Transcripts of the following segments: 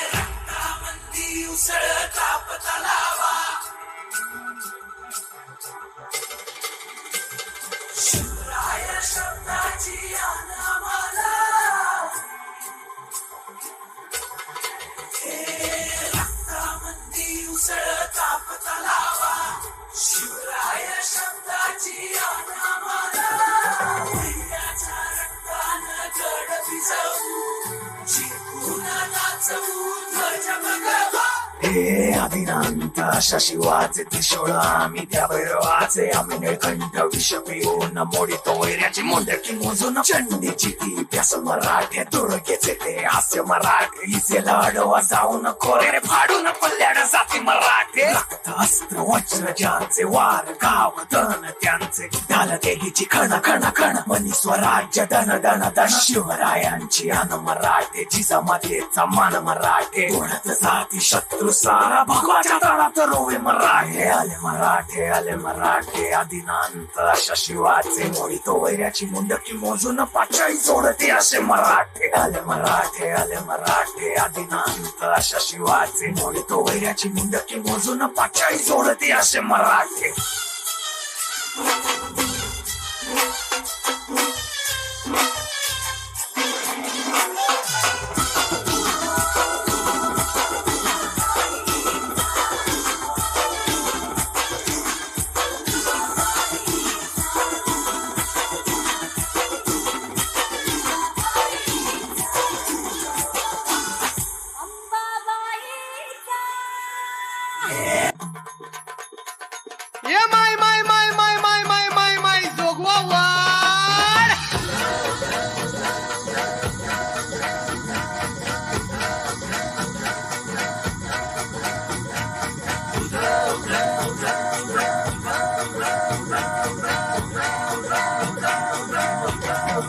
रक्तामंदी उसळ कापता लावा शिवराय शब्दाची आनामाला रक्तामंदी उसळ कापता लावा शिवराय शब्दाची आनामाला मैयाच्या रक्तानं गड भिजवू जिंकून नाचवू ध्वज बघवा हे अभिनंत अशा शिवाचे त्रिशूळ आम्ही त्या भैरवाचे आम्ही निळकंठ विष पिऊन मोडितो वैऱ्याची मुंडकी मोजून चंडीची ती प्यास मराठे दुर्गेचे ते हास्य मराठे इसे लढवा जाऊन खोरे फाडून पल्ल्याड जाती मराठे रक्त अस्त्र वज्र ज्यांचे वार गाव धन त्यांचे ढाल देगीची खण खण खण मनी स्वराज्य धन धन धन शिवरायांची अन मराठे जिजामातेचा मान मराठे कोणत जाती शत्रू सारा भगवाच्या तळात रोवे मराठे आले मराठे आदिनांत अशा शिवाचे मोडितो वैऱ्याची मुंडकी मोजून पाचाई सोडते असे मराठे आले मराठे आदिनांत अशा शिवाचे मोडितो वैऱ्याची मुंडकी मोजून पाचाई सोडते असे मराठे ये माय जोगवा वाड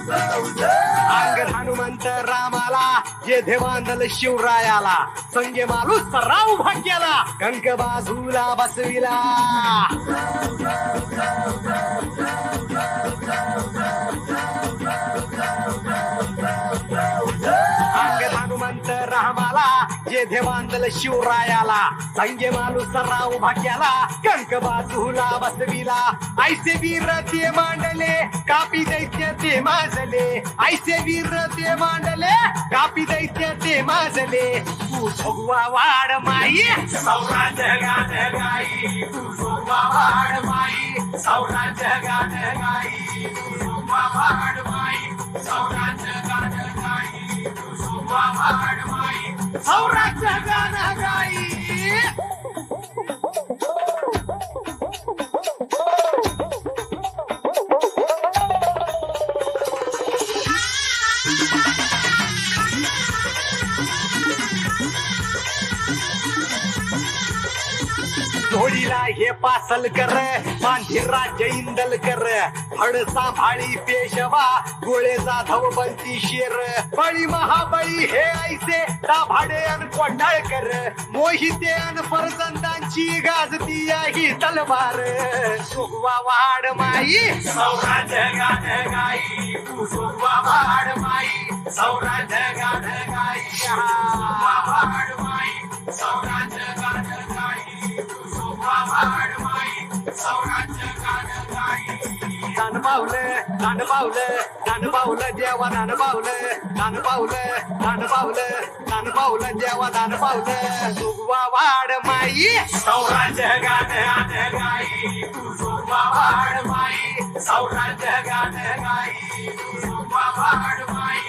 अंग हनुमंत रामाला जे देवांदल शिवरायाला संगे मालूस राव भाग्याला कंक बाजूला बसविला अंग हनुमंत रामाला जे देवांदल शिवरायाला संगे मालूस राव भाग्याला कंक बाजूला बसविला ऐसे वीर ते मांडले कापी दैत्य ते माजले ऐसे वीर ते मांडले कापी दैत्य ते माजले तू भगवा वाड माई सौराज्य गान गाई तू जोगवा वाड माई सौराज्य गान गाई तू जोगवा वाड माई सौराज्य गान गाई तू जोगवा वाड माई सौराज्य गान गाई जोडीला हे पासल कर मांढी राज्य इंदल कर हड सांभाळी पेशवा गोळे जाधव बनती शेर बळी महाबळी हे ऐसे दाभाडे अन कोंढाळकर मोहिते अन फरजंदांची गाजती ही तलवार जोगवा वाड माई सौराज्य गान गाई तू जोगवा वाड माई सौराज्य गान गाई तू जोगवा वाड माई सौराज्य गान गाई तू जोगवा वाड माई सौराज्य गान गाई दान पावलं देवा दान पावलं देवा दान पावलं जोगवा वाड माई सौराज्य गान गाई तू जोगवा वाड माई सौराज्य गान गाई तू जोगवा वाड माई